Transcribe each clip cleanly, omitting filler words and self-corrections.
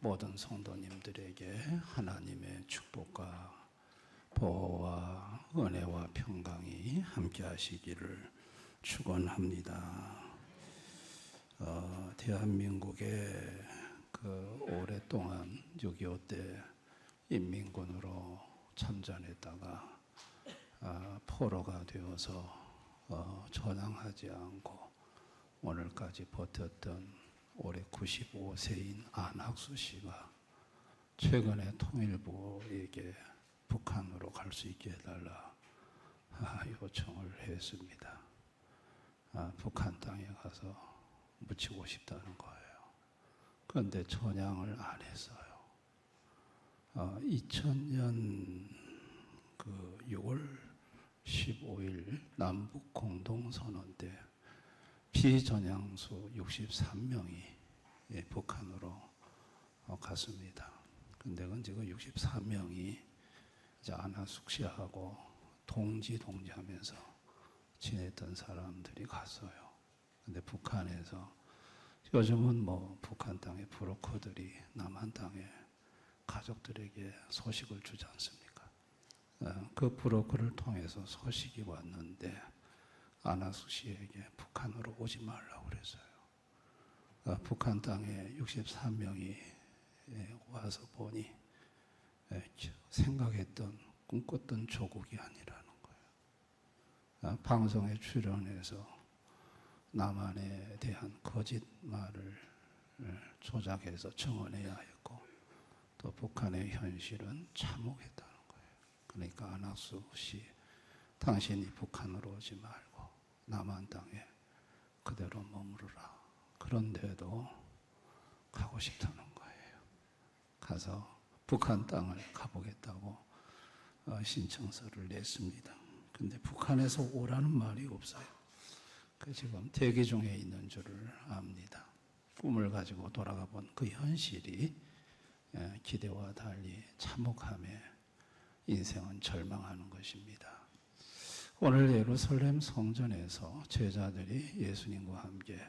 모든 성도님들에게 하나님의 축복과 보호와 은혜와 평강이 함께 하시기를 축원합니다. 대한민국에 오랫동안 6.25 때 인민군으로 참전했다가 포로가 되어서 전향하지 않고 오늘까지 버텼던 올해 95세인 안학수 씨가 최근에 통일부에게 북한으로 갈 수 있게 해달라 요청을 했습니다. 북한 땅에 가서 묻히고 싶다는 거예요. 그런데 전향을 안 했어요. 2000년 6월 15일 남북 공동선언 때 비전향수 63명이 북한으로 갔습니다. 근데 지금 64명이 이제 안학수 씨하고 동지하면서 지냈던 사람들이 갔어요. 근데 북한에서 요즘은 북한 땅의 브로커들이 남한 땅에 가족들에게 소식을 주지 않습니까? 그 브로커를 통해서 소식이 왔는데 안학수 씨에게 북한으로 오지 말라고 그랬어요. 북한 땅에 63명이 와서 보니 생각했던 꿈꿨던 조국이 아니라는 거예요. 방송에 출연해서 남한에 대한 거짓말을 조작해서 청원해야 했고 또 북한의 현실은 참혹했다는 거예요. 그러니까 안학수 씨, 당신이 북한으로 오지 말고 남한 땅에 그대로 머무르라. 그런데도 가고 싶다는 거예요. 가서 북한 땅을 가보겠다고 신청서를 냈습니다. 근데 북한에서 오라는 말이 없어요. 지금 대기 중에 있는 줄을 압니다. 꿈을 가지고 돌아가 본 그 현실이 기대와 달리 참혹함에 인생은 절망하는 것입니다. 오늘 예루살렘 성전에서 제자들이 예수님과 함께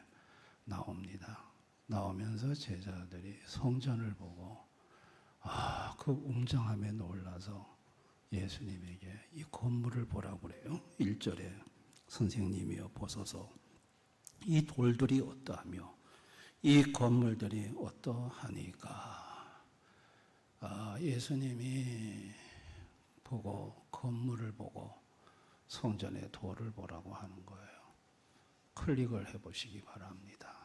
나옵니다. 나오면서 제자들이 성전을 보고 그 웅장함에 놀라서 예수님에게 이 건물을 보라고 그래요. 1절에 선생님이여 보소서 이 돌들이 어떠하며 이 건물들이 어떠하니까. 예수님이 보고 건물을 보고 성전의 돌을 보라고 하는 거예요. 클릭을 해보시기 바랍니다.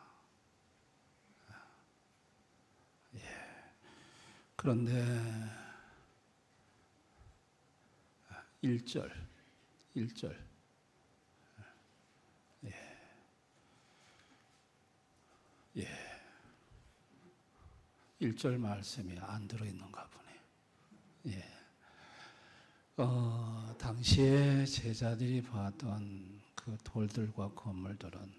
그런데 1절 1절 말씀이 안 들어있는가 보네. 당시에 제자들이 봤던 그 돌들과 건물들은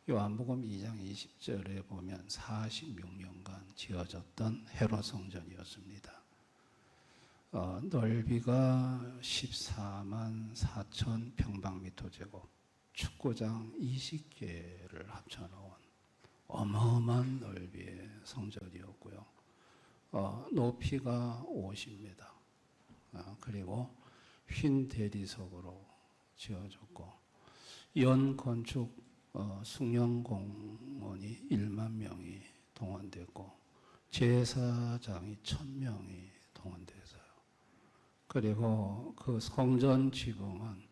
요한복음 2장 20절에 보면 46년간 지어졌던 헤롯 성전이었습니다. 넓이가 14만 4천 평방미터 제곱, 축구장 20개를 합쳐놓은 어마어마한 넓이의 성전이었고요. 높이가 50m, 그리고 흰 대리석으로 지어졌고 연 건축 숭령공원이 1만 명이 동원됐고 제사장이 1000명이 동원돼서요. 그리고 그 성전 지붕은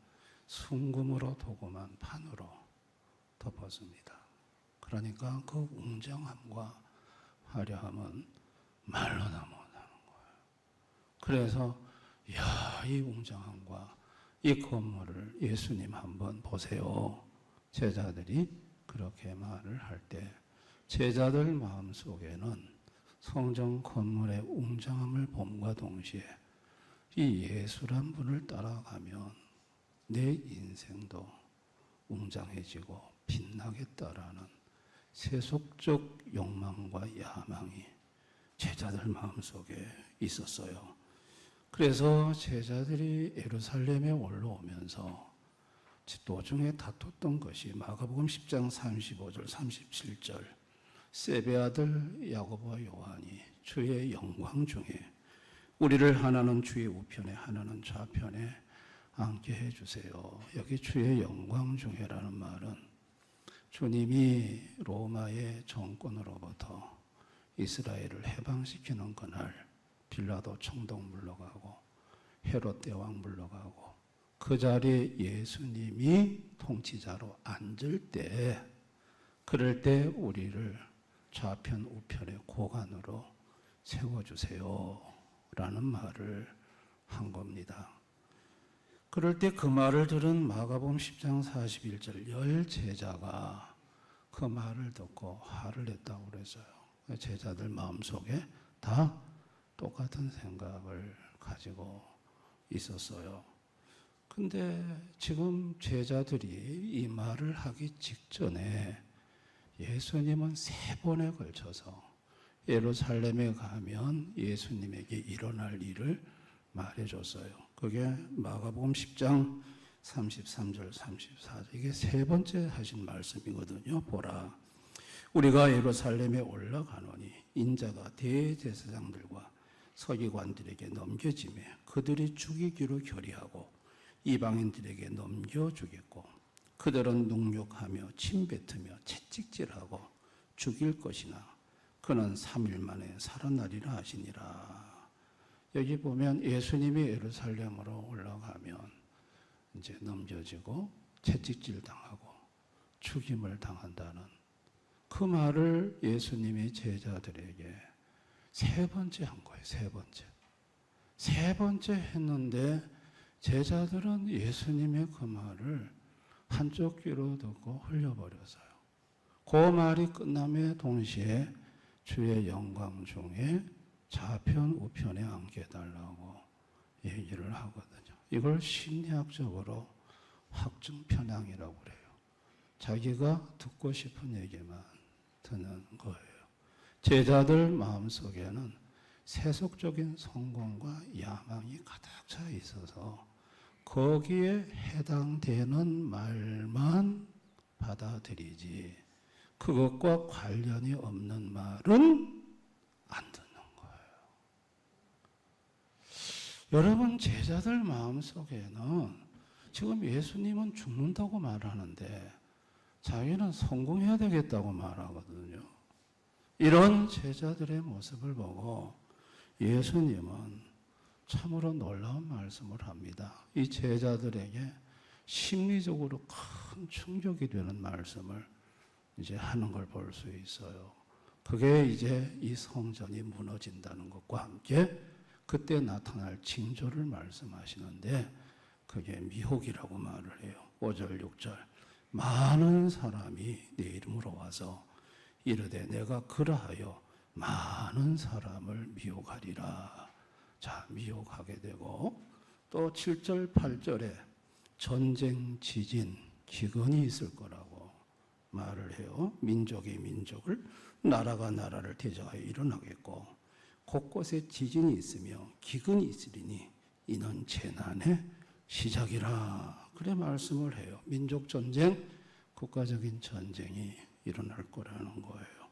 순금으로 도금한 판으로 덮었습니다. 그러니까 그 웅장함과 화려함은 말로 다 못하는 거예요. 그래서 이 웅장함과 이 건물을 예수님 한번 보세요. 제자들이 그렇게 말을 할 때 제자들 마음속에는 성전 건물의 웅장함을 봄과 동시에 이 예수란 분을 따라가면 내 인생도 웅장해지고 빛나겠다라는 세속적 욕망과 야망이 제자들 마음속에 있었어요. 그래서 제자들이 예루살렘에 올라오면서 도중에 다퉜던 것이 마가복음 10장 35절 37절 세베 아들 야고보와 요한이 주의 영광 중에 우리를 하나는 주의 우편에 하나는 좌편에 앉게 해주세요. 여기 주의 영광 중에라는 말은 주님이 로마의 정권으로부터 이스라엘을 해방시키는 그날 빌라도 총독 물러가고 헤롯 대왕 물러가고 그 자리에 예수님이 통치자로 앉을 때, 그럴 때 우리를 좌편 우편의 고관으로 세워주세요 라는 말을 한 겁니다. 그럴 때 그 말을 들은 마가복음 10장 41절 10제자가 그 말을 듣고 화를 냈다고 그랬어요. 제자들 마음속에 다 똑같은 생각을 가지고 있었어요. 근데 지금 제자들이 이 말을 하기 직전에 예수님은 3번에 걸쳐서 예루살렘에 가면 예수님에게 일어날 일을 말해줬어요. 그게 마가복음 10장 33절 34절 이게 3번째 하신 말씀이거든요. 보라, 우리가 예루살렘에 올라가노니 인자가 대제사장들과 서기관들에게 넘겨지매 그들이 죽이기로 결의하고 이방인들에게 넘겨주겠고 그들은 능욕하며 침뱉으며 채찍질하고 죽일 것이나 그는 3일 만에 살아나리라 하시니라. 여기 보면 예수님이 예루살렘으로 올라가면 이제 넘겨지고 채찍질 당하고 죽임을 당한다는 그 말을 예수님이 제자들에게 3번째 한 거예요. 3번째. 3번째 했는데 제자들은 예수님의 그 말을 한쪽 귀로 듣고 흘려버렸어요. 그 말이 끝남에 동시에 주의 영광 중에 좌편 우편에 앉게 해달라고 얘기를 하거든요. 이걸 심리학적으로 확증 편향이라고 그래요. 자기가 듣고 싶은 얘기만 듣는 거예요. 제자들 마음속에는 세속적인 성공과 야망이 가득 차 있어서 거기에 해당되는 말만 받아들이지 그것과 관련이 없는 말은 안 듣는 거예요. 여러분, 제자들 마음속에는 지금 예수님은 죽는다고 말하는데 자기는 성공해야 되겠다고 말하거든요. 이런 제자들의 모습을 보고 예수님은 참으로 놀라운 말씀을 합니다. 이 제자들에게 심리적으로 큰 충격이 되는 말씀을 이제 하는 걸 볼 수 있어요. 그게 이제 이 성전이 무너진다는 것과 함께 그때 나타날 징조를 말씀하시는데 그게 미혹이라고 말을 해요. 5절 6절 많은 사람이 내 이름으로 와서 이르되 내가 그러하여 많은 사람을 미혹하리라. 자, 미혹하게 되고 또 7절 8절에 전쟁, 지진, 기근이 있을 거라고 말을 해요. 민족이 민족을, 나라가 나라를 대적하여 일어나겠고 곳곳에 지진이 있으며 기근이 있으리니 이는 재난의 시작이라. 그래 말씀을 해요. 민족 전쟁, 국가적인 전쟁이 일어날 거라는 거예요.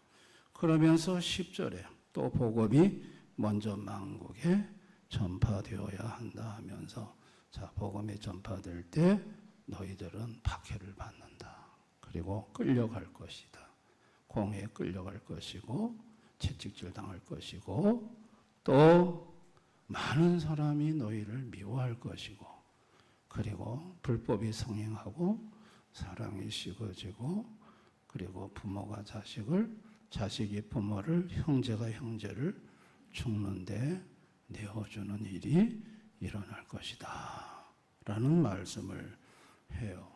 그러면서 10절에 또 복음이 먼저 만국에 전파되어야 한다 하면서 자, 복음이 전파될 때 너희들은 박해를 받는다. 그리고 끌려갈 것이다. 공회에 끌려갈 것이고 채찍질 당할 것이고 또 많은 사람이 너희를 미워할 것이고 그리고 불법이 성행하고 사랑이 식어지고 그리고 부모가 자식을, 자식이 부모를, 형제가 형제를 죽는데 내어주는 일이 일어날 것이다 라는 말씀을 해요.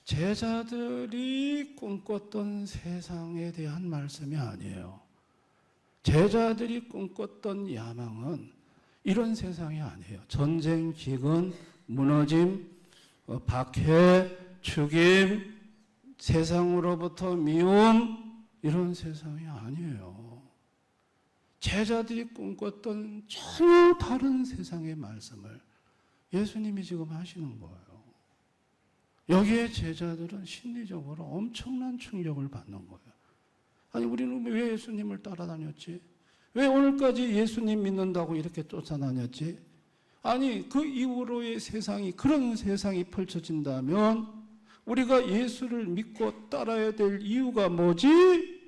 제자들이 꿈꿨던 세상에 대한 말씀이 아니에요. 제자들이 꿈꿨던 야망은 이런 세상이 아니에요. 전쟁, 기근, 무너짐, 박해, 죽임, 세상으로부터 미움, 이런 세상이 아니에요. 제자들이 꿈꿨던 전혀 다른 세상의 말씀을 예수님이 지금 하시는 거예요. 여기에 제자들은 심리적으로 엄청난 충격을 받는 거예요. 아니, 우리는 왜 예수님을 따라다녔지? 왜 오늘까지 예수님 믿는다고 이렇게 쫓아다녔지? 아니, 그 이후로의 세상이, 그런 세상이 펼쳐진다면 우리가 예수를 믿고 따라야 될 이유가 뭐지?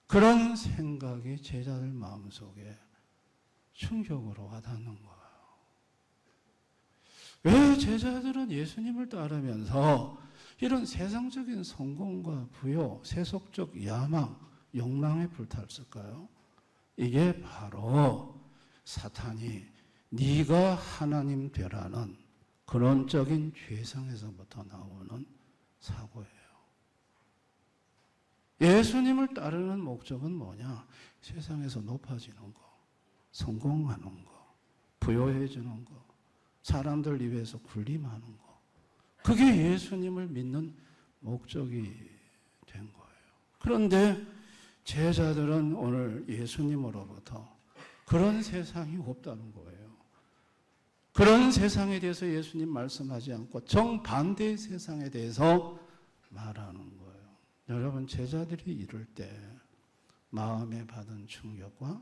그런 생각이 제자들 마음속에 충격으로 와닿는 거예요. 왜 제자들은 예수님을 따르면서 이런 세상적인 성공과 부요, 세속적 야망, 욕망에 불탔을까요? 이게 바로 사탄이 네가 하나님 되라는 근원적인 죄성에서부터 나오는 사고예요. 예수님을 따르는 목적은 뭐냐? 세상에서 높아지는 거, 성공하는 거, 부요해지는 거, 사람들 입에서 군림하는 거. 그게 예수님을 믿는 목적이 된 거예요. 그런데 제자들은 오늘 예수님으로부터 그런 세상이 없다는 거예요. 그런 세상에 대해서 예수님 말씀하지 않고 정반대의 세상에 대해서 말하는 거예요. 여러분, 제자들이 이럴 때 마음에 받은 충격과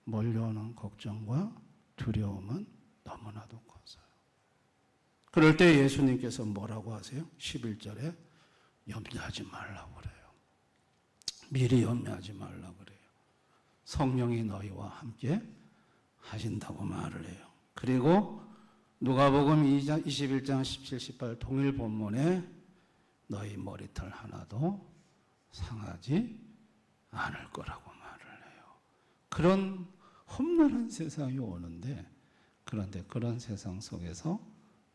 몰려오는 걱정과 두려움은 너무나도 커서요. 그럴 때 예수님께서 뭐라고 하세요? 11절에 염려하지 말라고 그래요. 미리 염려하지 말라고 그래요. 성령이 너희와 함께 하신다고 말을 해요. 그리고 누가복음 21장 17, 18 동일 본문에 너희 머리털 하나도 상하지 않을 거라고 말을 해요. 그런 험난한 세상이 오는데, 그런데 그런 세상 속에서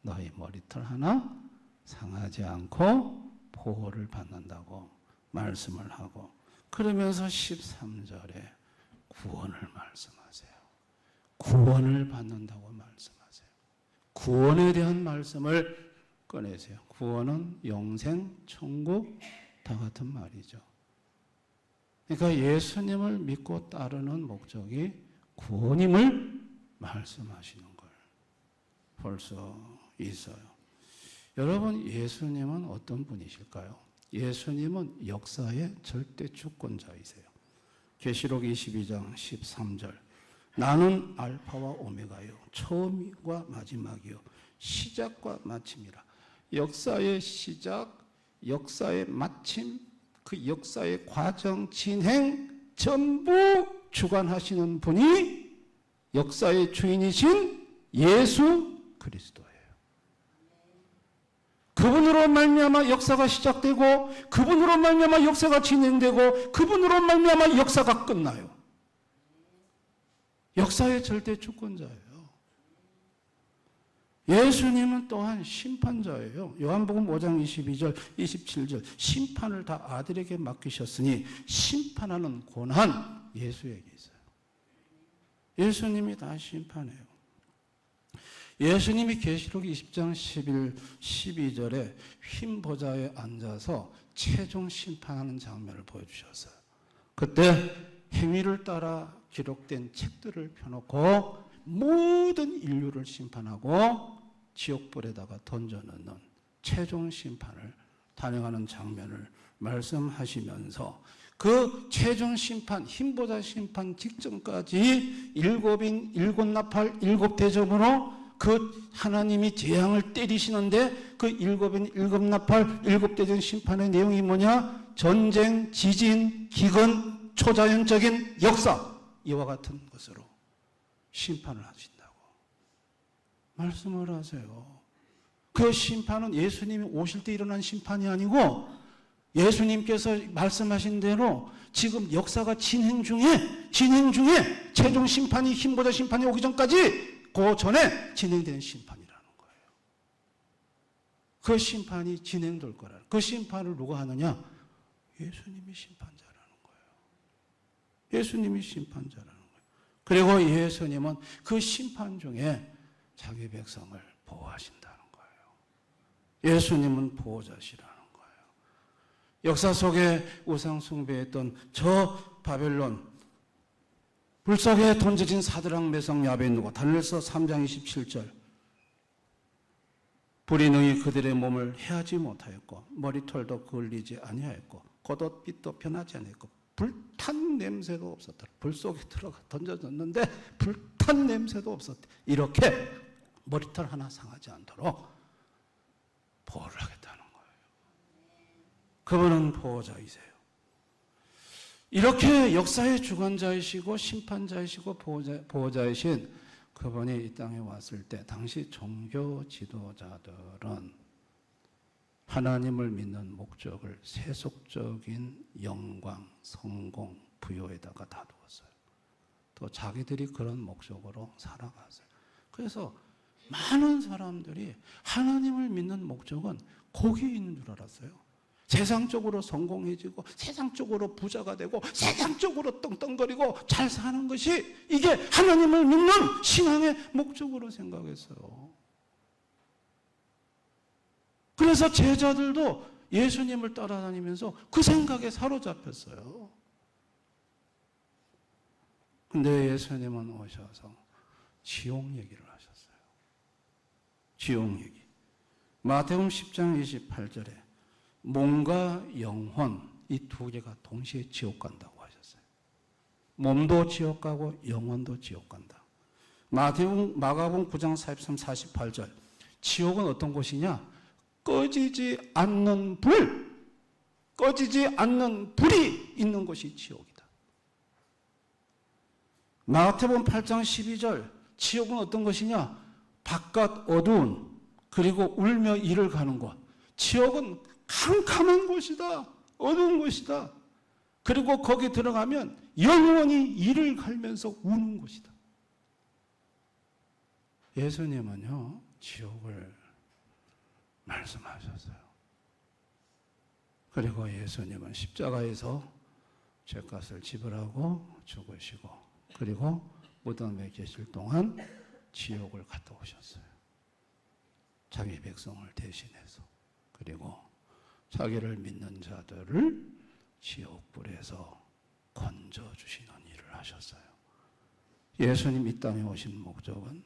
너희 머리털 하나 상하지 않고 보호를 받는다고 말씀을 하고, 그러면서 13절에 구원을 말씀하세요. 구원을 받는다고 말씀하세요. 구원에 대한 말씀을 꺼내세요. 구원은 영생, 천국 다 같은 말이죠. 그러니까 예수님을 믿고 따르는 목적이 구원임을 말씀하시는 걸 볼 수 있어요. 여러분, 예수님은 어떤 분이실까요? 예수님은 역사의 절대 주권자이세요. 계시록 22장 13절 나는 알파와 오메가요 처음과 마지막이요 시작과 마침이라. 역사의 시작, 역사의 마침, 그 역사의 과정, 진행 전부 주관하시는 분이 역사의 주인이신 예수 그리스도예요. 그분으로 말미암아 역사가 시작되고, 그분으로 말미암아 역사가 진행되고, 그분으로 말미암아 역사가 끝나요. 역사의 절대 주권자예요. 예수님은 또한 심판자예요. 요한복음 5장 22절, 27절 심판을 다 아들에게 맡기셨으니 심판하는 권한 예수에게 있어요. 예수님이 다 심판해요. 예수님이 계시록 20장 12절에 흰 보좌에 앉아서 최종 심판하는 장면을 보여주셨어요. 그때 행위를 따라 기록된 책들을 펴놓고 모든 인류를 심판하고 지옥불에다가 던져넣는 최종 심판을 단행하는 장면을 말씀하시면서, 그 최종 심판, 흰보좌 심판 직전까지 일곱 나팔, 일곱 대접으로 그 하나님이 재앙을 때리시는데, 그 일곱 나팔, 일곱 대접 심판의 내용이 뭐냐? 전쟁, 지진, 기근, 초자연적인 역사, 이와 같은 것으로 심판을 하신다고 말씀을 하세요. 그 심판은 예수님이 오실 때 일어난 심판이 아니고, 예수님께서 말씀하신 대로 지금 역사가 진행 중에 최종 심판이, 흰보좌 심판이 오기 전까지 그 전에 진행되는 심판이라는 거예요. 그 심판이 진행될 거라는, 그 심판을 누가 하느냐? 예수님이 심판자라는 거예요. 예수님이 심판자라는 거예요. 그리고 예수님은 그 심판 중에 자기 백성을 보호하신다는 거예요. 예수님은 보호자시라는 거예요. 역사 속에 우상 숭배했던 저 바벨론 불속에 던져진 사드락 메삭 야베느고, 다니엘서 3장 27절 불이 능히 그들의 몸을 해하지 못하였고 머리털도 그을리지 아니하였고 겉옷빛도 변하지 아니했고 불탄 냄새도 없었다. 불 속에 들어가 던져졌는데 불탄 냄새도 없었대. 이렇게 머리털 하나 상하지 않도록 보호를 하겠다는 거예요. 그분은 보호자이세요. 이렇게 역사의 주관자이시고 심판자이시고 보호자이신 그분이 이 땅에 왔을 때 당시 종교 지도자들은 하나님을 믿는 목적을 세속적인 영광, 성공, 부여에다가 다 두었어요. 또 자기들이 그런 목적으로 살아갔어요. 그래서 많은 사람들이 하나님을 믿는 목적은 거기에 있는 줄 알았어요. 세상적으로 성공해지고 세상적으로 부자가 되고 세상적으로 떵떵거리고 잘 사는 것이 이게 하나님을 믿는 신앙의 목적으로 생각했어요. 그래서 제자들도 예수님을 따라다니면서 그 생각에 사로잡혔어요. 근데 예수님은 오셔서 지옥 얘기를 하셨어요. 지옥 얘기. 마태복음 10장 28절에 몸과 영혼 이 두 개가 동시에 지옥 간다고 하셨어요. 몸도 지옥 가고 영혼도 지옥 간다. 마가복음 9장 43, 48절 지옥은 어떤 곳이냐? 꺼지지 않는 불, 꺼지지 않는 불이 있는 곳이 지옥이다. 마태복음 8장 12절 지옥은 어떤 것이냐? 바깥 어두운 그리고 울며 이를 가는 곳. 지옥은 캄캄한 곳이다. 어두운 곳이다. 그리고 거기 들어가면 영원히 이를 갈면서 우는 곳이다. 예수님은요, 지옥을 말씀하셨어요. 그리고 예수님은 십자가에서 죄값을 지불하고 죽으시고 그리고 무덤에 계실 동안 지옥을 갔다 오셨어요. 자기 백성을 대신해서. 그리고 자기를 믿는 자들을 지옥불에서 건져주시는 일을 하셨어요. 예수님 이 땅에 오신 목적은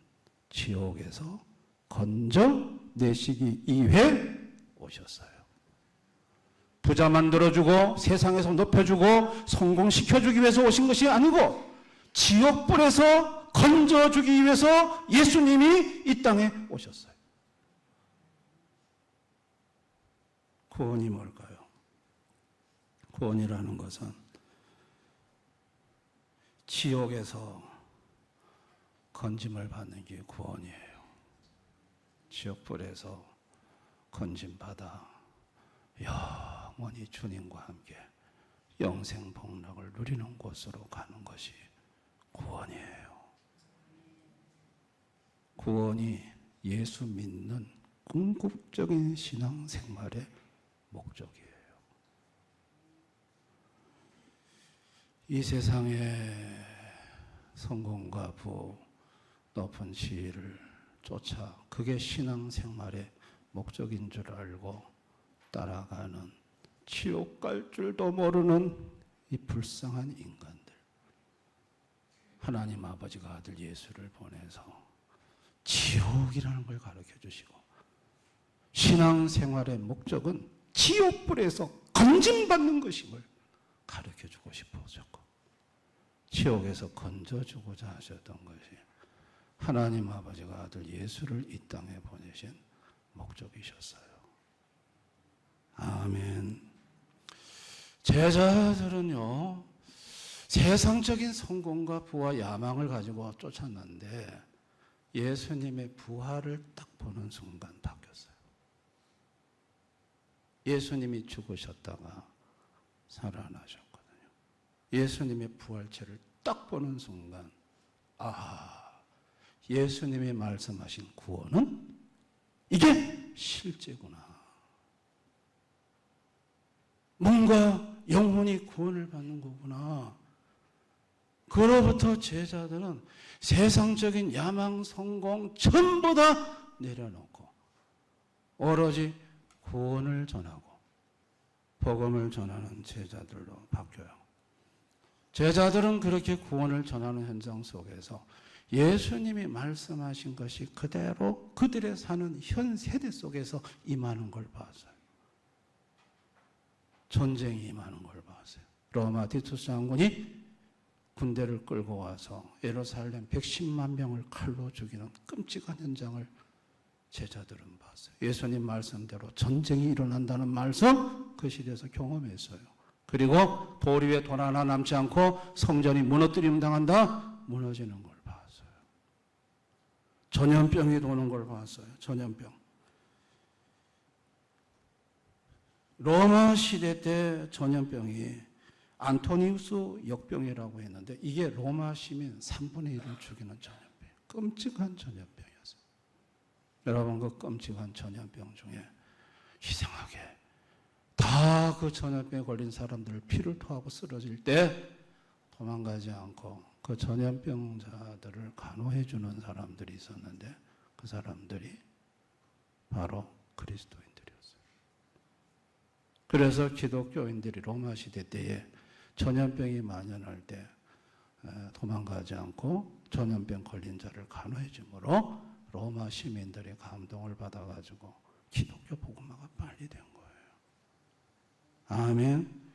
지옥에서 건져내시기 위해 오셨어요. 부자 만들어주고 세상에서 높여주고 성공시켜주기 위해서 오신 것이 아니고 지옥불에서 건져주기 위해서 예수님이 이 땅에 오셨어요. 구원이 뭘까요? 구원이라는 것은 지옥에서 건짐을 받는 게 구원이에요. 지옥불에서 건짐받아 영원히 주님과 함께 영생복락을 누리는 곳으로 가는 것이 구원이에요. 구원이 예수 믿는 궁극적인 신앙생활의 목적이에요. 이 세상의 성공과 부, 높은 지위를 쫓아 그게 신앙생활의 목적인 줄 알고 따라가는 지옥 갈 줄도 모르는 이 불쌍한 인간들. 하나님 아버지가 아들 예수를 보내서 지옥이라는 걸 가르쳐 주시고 신앙생활의 목적은 지옥불에서 건짐받는 것임을 가르쳐 주고 싶어졌고 지옥에서 건져주고자 하셨던 것이 하나님 아버지가 아들 예수를 이 땅에 보내신 목적이셨어요. 아멘. 제자들은요, 세상적인 성공과 부와 야망을 가지고 쫓았는데 예수님의 부활을 딱 보는 순간 바뀌었어요. 예수님이 죽으셨다가 살아나셨거든요. 예수님의 부활체를 딱 보는 순간, 예수님이 말씀하신 구원은 이게 실제구나. 뭔가 영혼이 구원을 받는 거구나. 그로부터 제자들은 세상적인 야망, 성공 전부 다 내려놓고 오로지 구원을 전하고 복음을 전하는 제자들로 바뀌어요. 제자들은 그렇게 구원을 전하는 현장 속에서 예수님이 말씀하신 것이 그대로 그들의 사는 현 세대 속에서 임하는 걸 봤어요. 전쟁이 임하는 걸 봤어요. 로마 티투스 장군이 군대를 끌고 와서 예루살렘 110만 명을 칼로 죽이는 끔찍한 현장을 제자들은 봤어요. 예수님 말씀대로 전쟁이 일어난다는 말씀 그 시대에서 경험했어요. 그리고 돌 위에 돌 하나 남지 않고 성전이 무너뜨림 당한다? 무너지는 걸 봤어요. 전염병이 도는 걸 봤어요. 전염병. 로마 시대 때 전염병이 안토니우스 역병이라고 했는데 이게 로마 시민 3분의 1을 죽이는 전염병. 끔찍한 전염병이었어요. 여러분 그 끔찍한 전염병 중에 이상하게 다 그 전염병에 걸린 사람들 피를 토하고 쓰러질 때 도망가지 않고 그 전염병자들을 간호해 주는 사람들이 있었는데 그 사람들이 바로 그리스도인들이었어요. 그래서 기독교인들이 로마 시대 때에 전염병이 만연할 때 도망가지 않고 전염병 걸린 자를 간호해 주므로 로마 시민들의 감동을 받아가지고 기독교 복음화가 빨리 된 거예요. 아멘.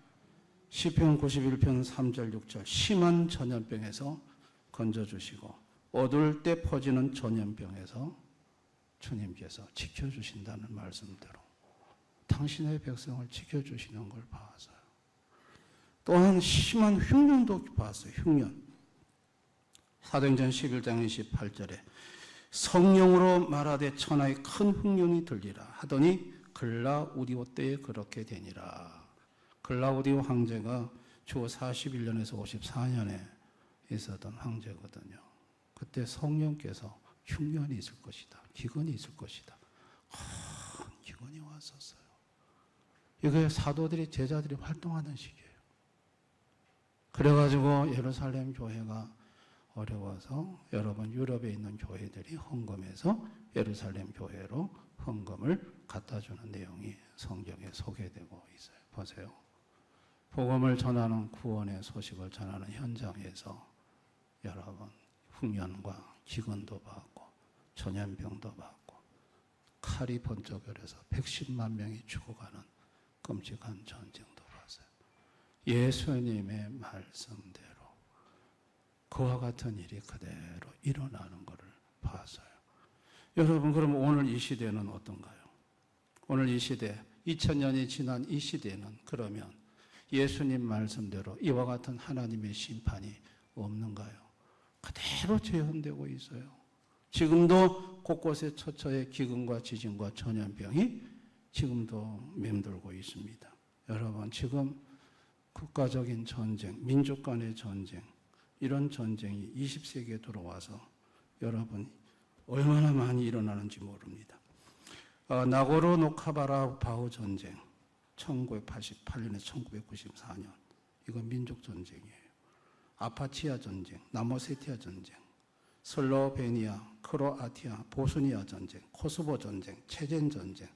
시편 91편 3절 6절 심한 전염병에서 건져주시고 어두울 때 퍼지는 전염병에서 주님께서 지켜주신다는 말씀대로 당신의 백성을 지켜주시는 걸 봤어요. 또한 심한 흉년도 봤어요. 흉년. 사도행전 11장 28절에 성령으로 말하되 천하에 큰 흉년이 들리라 하더니 글라우디오 때에 그렇게 되니라. 글라우디오 황제가 주 41년에서 54년에 있었던 황제거든요. 그때 성령께서 흉년이 있을 것이다. 기근이 있을 것이다. 큰 기근이 왔었어요. 이게 사도들이 제자들이 활동하는 시기예요. 그래가지고 예루살렘 교회가 어려워서 여러분 유럽에 있는 교회들이 헌금해서 예루살렘 교회로 헌금을 갖다 주는 내용이 성경에 소개되고 있어요. 보세요. 복음을 전하는 구원의 소식을 전하는 현장에서 여러분 흉년과 기근도 받고 전염병도 받고 칼이 번쩍여서 110만 명이 죽어가는 끔찍한 전쟁도 봤어요. 예수님의 말씀대로 그와 같은 일이 그대로 일어나는 것을 봤어요. 여러분 그럼 오늘 이 시대는 어떤가요? 오늘 이 시대 2000년이 지난 이 시대는 그러면 예수님 말씀대로 이와 같은 하나님의 심판이 없는가요? 그대로 재현되고 있어요. 지금도 곳곳에 처처의 기근과 지진과 전염병이 지금도 맴돌고 있습니다. 여러분 지금 국가적인 전쟁, 민족 간의 전쟁 이런 전쟁이 20세기에 들어와서 여러분 얼마나 많이 일어나는지 모릅니다. 나고르노카라바흐 전쟁 1988년에서 1994년 이건 민족 전쟁이에요. 아파치아 전쟁, 나모세티아 전쟁, 슬로베니아, 크로아티아, 보스니아 전쟁, 코소보 전쟁, 체젠 전쟁,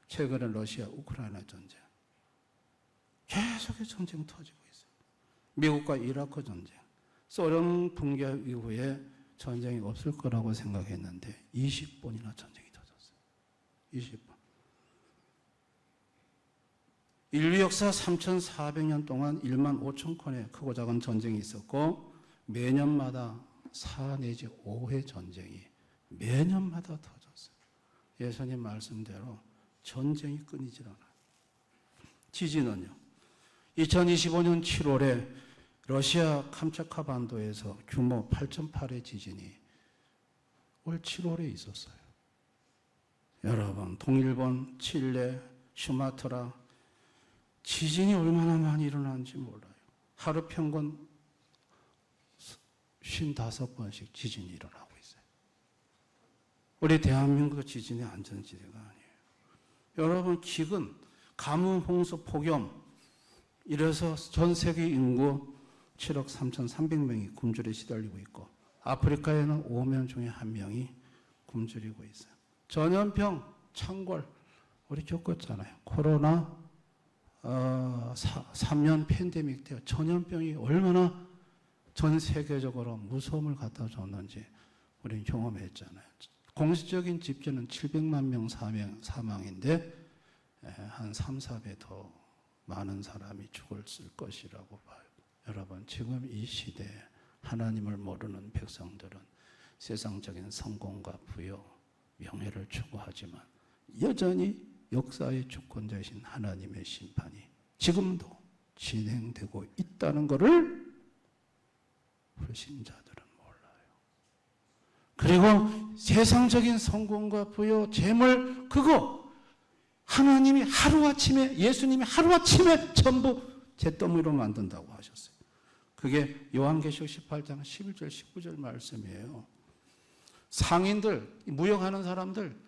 최근에 러시아, 우크라이나 전쟁 계속해서 전쟁 터지고 있어요. 미국과 이라크 전쟁, 소련 붕괴 이후에 전쟁이 없을 거라고 생각했는데 20번이나 전쟁이 터졌어요. 20번. 인류 역사 3,400년 동안 1만 5천 건의 크고 작은 전쟁이 있었고 매년마다 4 내지 5회 전쟁이 매년마다 터졌어요. 예수님 말씀대로 전쟁이 끊이질 않아요. 지진은요. 2025년 7월에 러시아 캄차카 반도에서 규모 8.8의 지진이 올 7월에 있었어요. 여러분 동일본, 칠레, 슈마트라 지진이 얼마나 많이 일어나는지 몰라요. 하루 평균 55번씩 지진이 일어나고 있어요. 우리 대한민국 지진의 안전지대가 아니에요. 여러분 기근, 가뭄, 홍수, 폭염 이래서 전 세계 인구 7억 3,300명이 굶주려 시달리고 있고 아프리카에는 5명 중에 1명이 굶주리고 있어요. 전염병, 창궐 우리 겪었잖아요. 코로나 3년 팬데믹 때 전염병이 얼마나 전 세계적으로 무서움을 갖다 줬는지 우리는 경험했잖아요. 공식적인 집계는 700만 명 사망인데 한 3, 4배 더 많은 사람이 죽을 것이라고 봐요. 여러분, 지금 이 시대에 하나님을 모르는 백성들은 세상적인 성공과 부여, 명예를 추구하지만 여전히 역사의 주권자이신 하나님의 심판이 지금도 진행되고 있다는 것을 불신자들은 몰라요. 그리고 세상적인 성공과 부여, 재물, 그거 하나님이 하루아침에, 예수님이 하루아침에 전부 잿더미로 만든다고 하셨어요. 그게 요한계시록 18장 11절 19절 말씀이에요. 상인들, 무역하는 사람들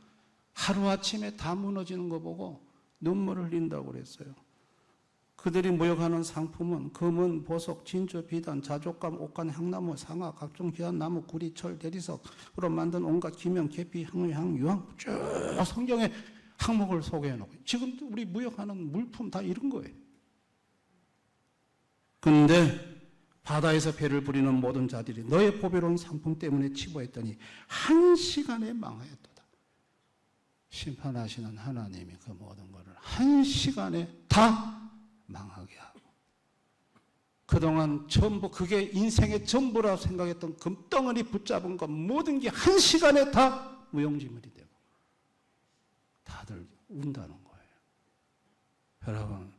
하루아침에 다 무너지는 거 보고 눈물을 흘린다고 그랬어요. 그들이 무역하는 상품은 금은, 보석, 진주, 비단, 자족감, 옥간, 향나무, 상아, 각종 귀한 나무, 구리, 철, 대리석으로 만든 온갖 기명, 계피, 향유, 유황 쭉 성경에 항목을 소개해놓고 지금 우리 무역하는 물품 다 이런 거예요. 그런데 바다에서 배를 부리는 모든 자들이 너의 보배로운 상품 때문에 치부했더니 한 시간에 망하였도다. 심판하시는 하나님이 그 모든 것을 한 시간에 다 망하게 하고, 그동안 전부 그게 인생의 전부라고 생각했던 금덩어리 붙잡은 것 모든 게 한 시간에 다 무용지물이 되고 다들 운다는 거예요. 여러분,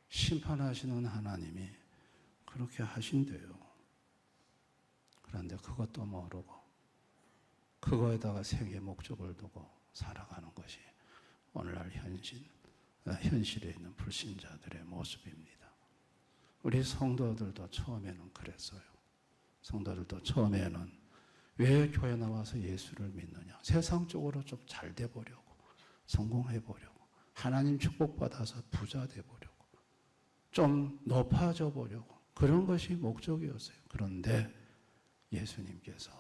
심판하시는 하나님이 그렇게 하신대요. 그런데 그것도 모르고 그거에다가 생의 목적을 두고 살아가는 것이 오늘날 현실에 있는 불신자들의 모습입니다. 우리 성도들도 처음에는 그랬어요. 성도들도 처음에는 왜 교회 나와서 예수를 믿느냐? 세상적으로 좀 잘 돼 보려고, 성공해 보려고, 하나님 축복받아서 부자 돼 보려고, 좀 높아져 보려고, 그런 것이 목적이었어요. 그런데 예수님께서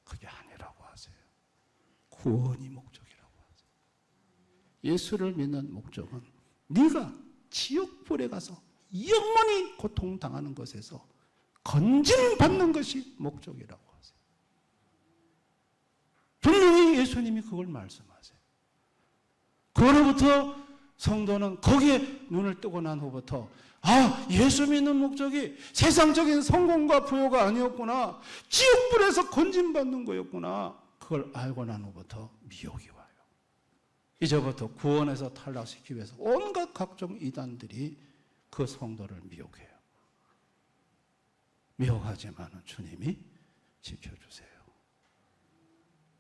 그게 아니라고 하세요. 구원이 목적이라고 하세요. 예수를 믿는 목적은 네가 지옥불에 가서 영원히 고통당하는 것에서 건진받는 것이 목적이라고 하세요. 분명히 예수님이 그걸 말씀하세요. 그로부터 성도는 거기에 눈을 뜨고 난 후부터 예수 믿는 목적이 세상적인 성공과 부여가 아니었구나, 지옥불에서 건진받는 거였구나, 그걸 알고 난 후부터 미혹이 와요. 이제부터 구원에서 탈락시키기 위해서 온갖 각종 이단들이 그 성도를 미혹해요. 미혹하지만 주님이 지켜주세요.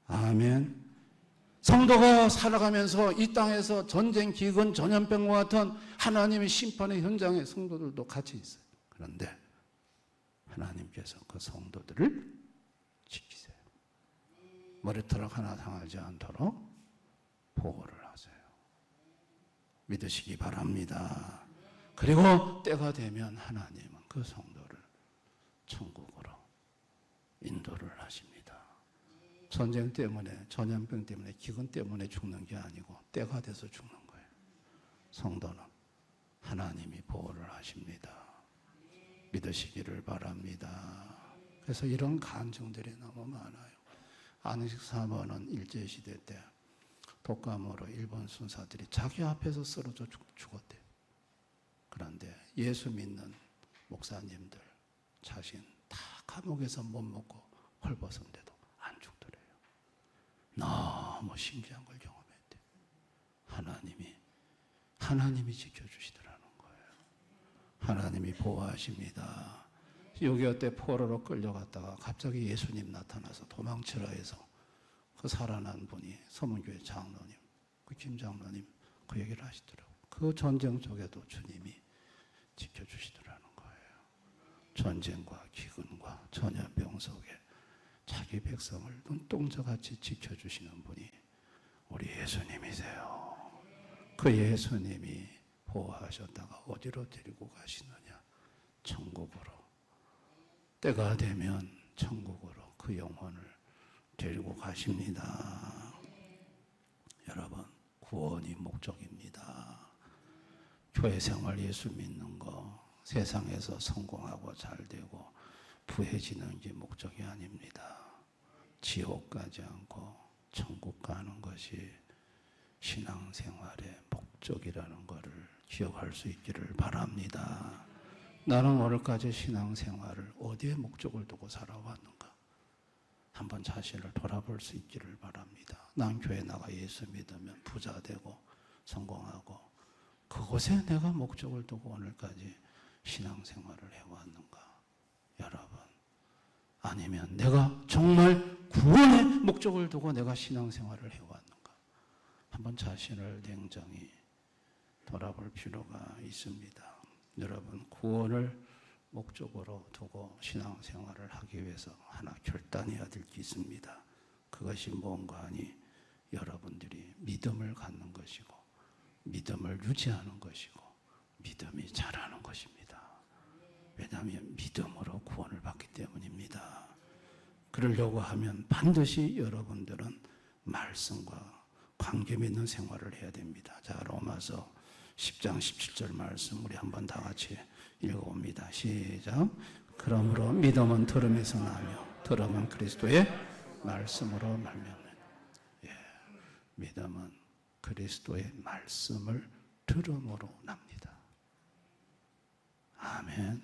아멘. 성도가 살아가면서 이 땅에서 전쟁, 기근, 전염병과 같은 하나님의 심판의 현장에 성도들도 같이 있어요. 그런데 하나님께서 그 성도들을 지키세요. 머리털 하나 상하지 않도록 보호를 하세요. 믿으시기 바랍니다. 그리고 때가 되면 하나님은 그 성도를 천국으로 인도를 하십니다. 전쟁 때문에, 전염병 때문에, 기근 때문에 죽는 게 아니고 때가 돼서 죽는 거예요. 성도는 하나님이 보호를 하십니다. 믿으시기를 바랍니다. 그래서 이런 간증들이 너무 많아요. 안식 사모는 일제시대 때 독감으로 일본 순사들이 자기 앞에서 쓰러져 죽었대요. 그런데 예수 믿는 목사님들 자신 다 감옥에서 못 먹고 헐벗은데도 안 죽더래요. 너무 신기한 걸 경험했대요. 하나님이 지켜주시더라는 거예요. 하나님이 보호하십니다. 6.25 때 포로로 끌려갔다가 갑자기 예수님 나타나서 도망치라 해서 그 살아난 분이 서문교회 장로님, 그 김 장로님 그 얘기를 하시더라고요. 그 전쟁 속에도 주님이 지켜주시더라는 거예요. 전쟁과 기근과 전염병 속에 자기 백성을 눈동자같이 지켜주시는 분이 우리 예수님이세요. 그 예수님이 보호하셨다가 어디로 데리고 가시느냐? 천국으로. 때가 되면 천국으로 그 영혼을 데리고 가십니다. 여러분, 구원이 목적입니다. 교회 생활, 예수 믿는 거, 세상에서 성공하고 잘 되고 부해지는 게 목적이 아닙니다. 지옥 가지 않고 천국 가는 것이 신앙생활의 목적. 목적이라는 것을 기억할 수 있기를 바랍니다. 나는 오늘까지 신앙생활을 어디에 목적을 두고 살아왔는가? 한번 자신을 돌아볼 수 있기를 바랍니다. 난 교회 나가 예수 믿으면 부자 되고 성공하고, 그곳에 내가 목적을 두고 오늘까지 신앙생활을 해왔는가? 여러분, 아니면 내가 정말 구원의 목적을 두고 내가 신앙생활을 해왔는가? 한번 자신을 냉정히 돌아볼 필요가 있습니다. 여러분, 구원을 목적으로 두고 신앙생활을 하기 위해서 하나 결단해야 될 게 있습니다. 그것이 뭔가 하니 여러분들이 믿음을 갖는 것이고, 믿음을 유지하는 것이고, 믿음이 자라는 것입니다. 왜냐하면 믿음으로 구원을 받기 때문입니다. 그러려고 하면 반드시 여러분들은 말씀과 관계 맺는 생활을 해야 됩니다. 자, 로마서 10장 17절 말씀 우리 한번 다 같이 읽어봅니다. 시작. 그러므로 믿음은 들음에서 나며 들음은 그리스도의 말씀으로 말미암는. 믿음은 그리스도의 말씀을 들음으로 납니다. 아멘.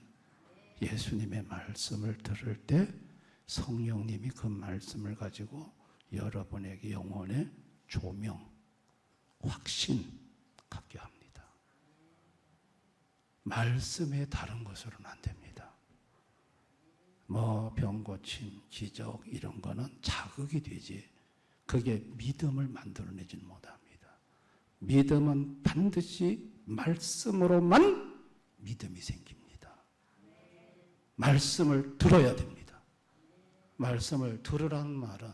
예수님의 말씀을 들을 때 성령님이 그 말씀을 가지고 여러분에게 영혼의 조명, 확신 갖게 합니다. 말씀에 다른 것으로는 안 됩니다. 뭐 병 고침, 기적 이런 거는 자극이 되지 그게 믿음을 만들어내지는 못합니다. 믿음은 반드시 말씀으로만 믿음이 생깁니다. 말씀을 들어야 됩니다. 말씀을 들으라는 말은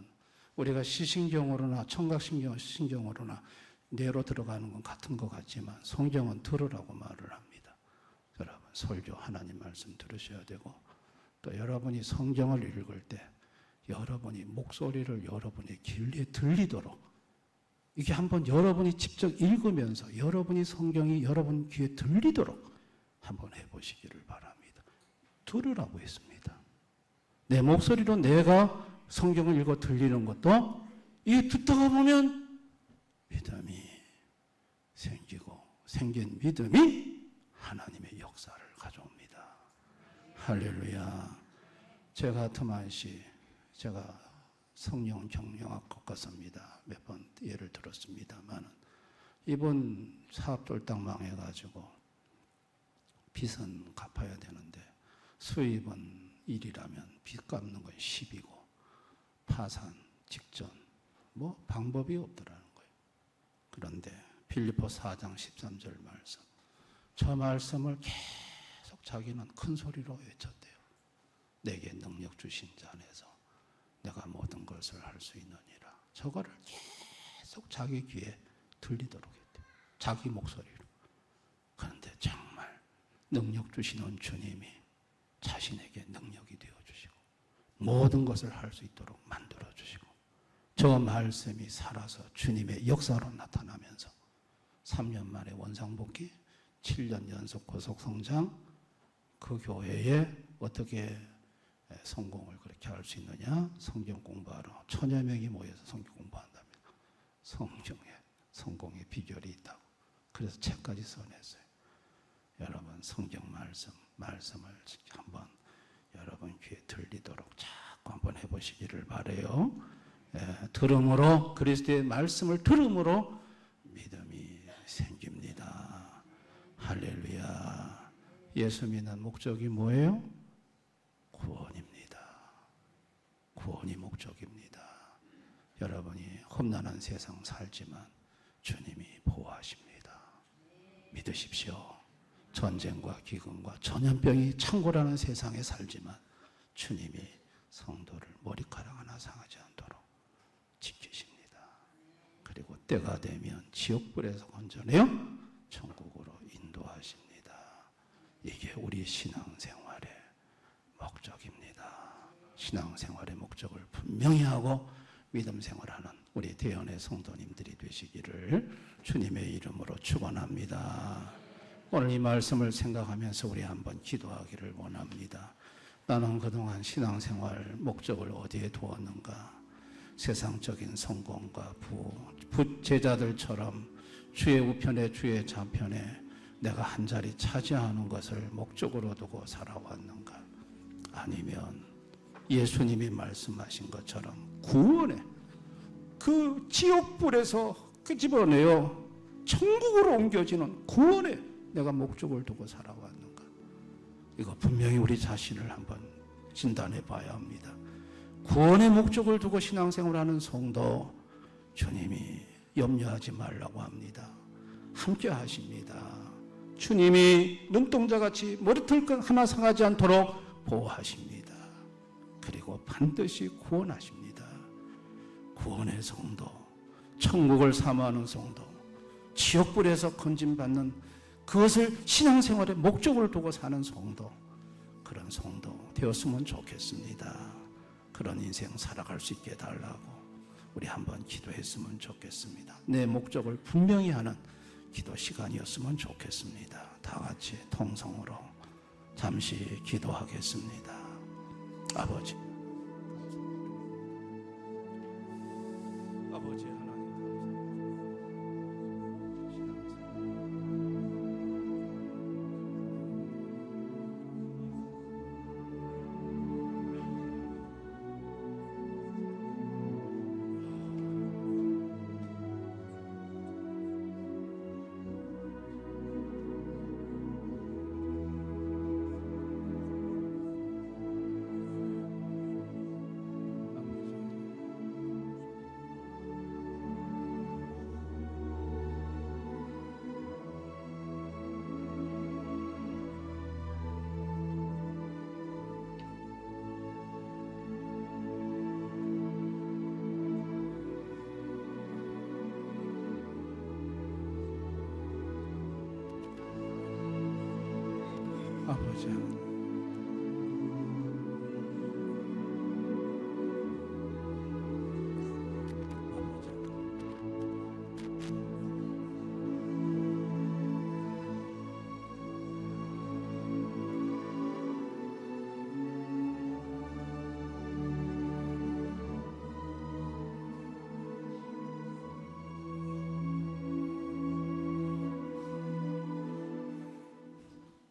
우리가 시신경으로나 청각신경으로나 뇌로 들어가는 건 같은 것 같지만 성경은 들으라고 말을 합니다. 여러분, 설교 하나님 말씀 들으셔야 되고, 또 여러분이 성경을 읽을 때 여러분이 목소리를 여러분의 귀에 들리도록, 이게 한번 여러분이 직접 읽으면서 여러분이 성경이 여러분 귀에 들리도록 한번 해보시기를 바랍니다. 들으라고 했습니다. 내 목소리로 내가 성경을 읽어 들리는 것도, 이 듣다가 보면 믿음이 생기고, 생긴 믿음이 하나님의 역사를 가져옵니다. 할렐루야. 제가 트만시, 제가 성령 경영학 교과서입니다. 몇 번 예를 들었습니다만, 이번 사업 쫄딱 망해가지고 빚은 갚아야 되는데 수입은 1이라면 빚 갚는 건 10이고 파산 직전 뭐 방법이 없더라는 거예요. 그런데 빌립보 4장 13절 말씀, 저 말씀을 계속 자기는 큰 소리로 외쳤대요. 내게 능력 주신 자 안에서 내가 모든 것을 할 수 있느니라. 저거를 계속 자기 귀에 들리도록 했대요. 자기 목소리로. 그런데 정말 능력 주시는 주님이 자신에게 능력이 되어주시고 모든 것을 할 수 있도록 만들어주시고, 저 말씀이 살아서 주님의 역사로 나타나면서 3년 만에 원상복귀, 7년 연속 고속성장, 그 교회에 어떻게 성공을 그렇게 할 수 있느냐? 성경 공부하러 1000여 명이 모여서 성경 공부한답니다. 성경에 성공의 비결이 있다고. 그래서 책까지 써냈어요. 여러분, 성경 말씀을 한번 여러분 귀에 들리도록 자꾸 한번 해보시기를 바라요. 들음으로, 그리스도의 말씀을 들음으로 믿음이 생깁니다. 할렐루야. 예수 믿는 목적이 뭐예요? 구원입니다. 구원이 목적입니다. 여러분이 험난한 세상 살지만 주님이 보호하십니다. 믿으십시오. 전쟁과 기근과 전염병이 창궐하는 세상에 살지만 주님이 성도를 머리카락 하나 상하지 않도록 지키십니다. 그리고 때가 되면 지옥불에서 건져내어 천국으로 인도하십니다. 이게 우리 신앙생활의 목적입니다. 신앙생활의 목적을 분명히 하고 믿음 생활하는 우리 대연의 성도님들이 되시기를 주님의 이름으로 축원합니다. 오늘 이 말씀을 생각하면서 우리 한번 기도하기를 원합니다. 나는 그동안 신앙생활 목적을 어디에 두었는가? 세상적인 성공과 부제자들처럼 주의 우편에 주의 좌편에 내가 한 자리 차지하는 것을 목적으로 두고 살아왔는가? 아니면 예수님이 말씀하신 것처럼 구원의 그 지옥불에서 끄집어내어 천국으로 옮겨지는 구원에 내가 목적을 두고 살아왔는가? 이거 분명히 우리 자신을 한번 진단해 봐야 합니다. 구원의 목적을 두고 신앙생활하는 성도, 주님이 염려하지 말라고 합니다. 함께 하십니다. 주님이 눈동자같이 머리털 하나 상하지 않도록 보호하십니다. 그리고 반드시 구원하십니다. 구원의 성도, 천국을 사모하는 성도, 지옥불에서 건짐받는 그것을 신앙생활의 목적을 두고 사는 성도, 그런 성도 되었으면 좋겠습니다. 그런 인생 살아갈 수 있게 해달라고 우리 한번 기도했으면 좋겠습니다. 내 목적을 분명히 하는 기도 시간이었으면 좋겠습니다. 다 같이 통성으로 잠시 기도하겠습니다. 아버지 하나님 아버지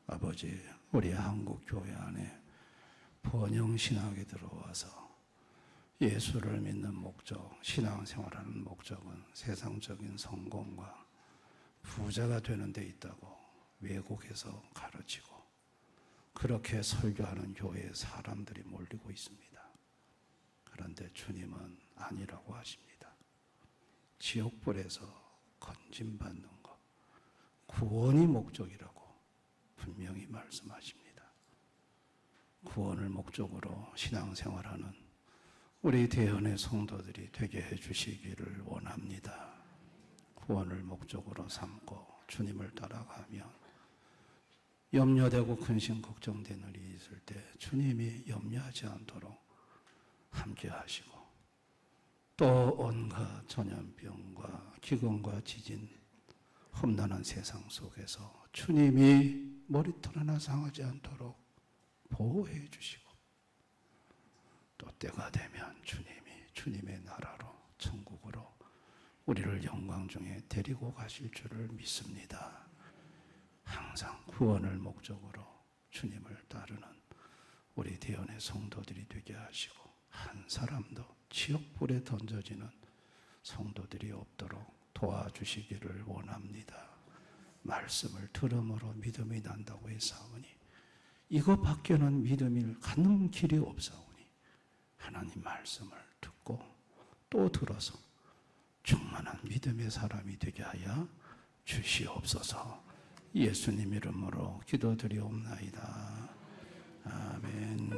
아버지, 우리 한국 교회 안에 번영신학이 들어와서 예수를 믿는 목적, 신앙생활하는 목적은 세상적인 성공과 부자가 되는 데 있다고 외국에서 가르치고 그렇게 설교하는 교회에 사람들이 몰리고 있습니다. 그런데 주님은 아니라고 하십니다. 지옥불에서 건짐받는 것, 구원이 목적이라고 분명히 말씀하십니다. 구원을 목적으로 신앙생활하는 우리 대언의 성도들이 되게 해주시기를 원합니다. 구원을 목적으로 삼고 주님을 따라가면 염려되고 근심 걱정되는 일이 있을 때 주님이 염려하지 않도록 함께 하시고 또 온갖 전염병과 기근과 지진 험난한 세상 속에서 주님이 머리털 하나 상하지 않도록 보호해 주시고 또 때가 되면 주님이 주님의 나라로 천국으로 우리를 영광 중에 데리고 가실 줄을 믿습니다. 항상 구원을 목적으로 주님을 따르는 우리 대언의 성도들이 되게 하시고 한 사람도 지옥불에 던져지는 성도들이 없도록 도와주시기를 원합니다. 말씀을 들음으로 믿음이 난다고 했사오니 이것밖에는 믿음을 갖는 길이 없사오니 하나님 말씀을 듣고 또 들어서 충만한 믿음의 사람이 되게 하여 주시옵소서. 예수님 이름으로 기도드리옵나이다. 아멘.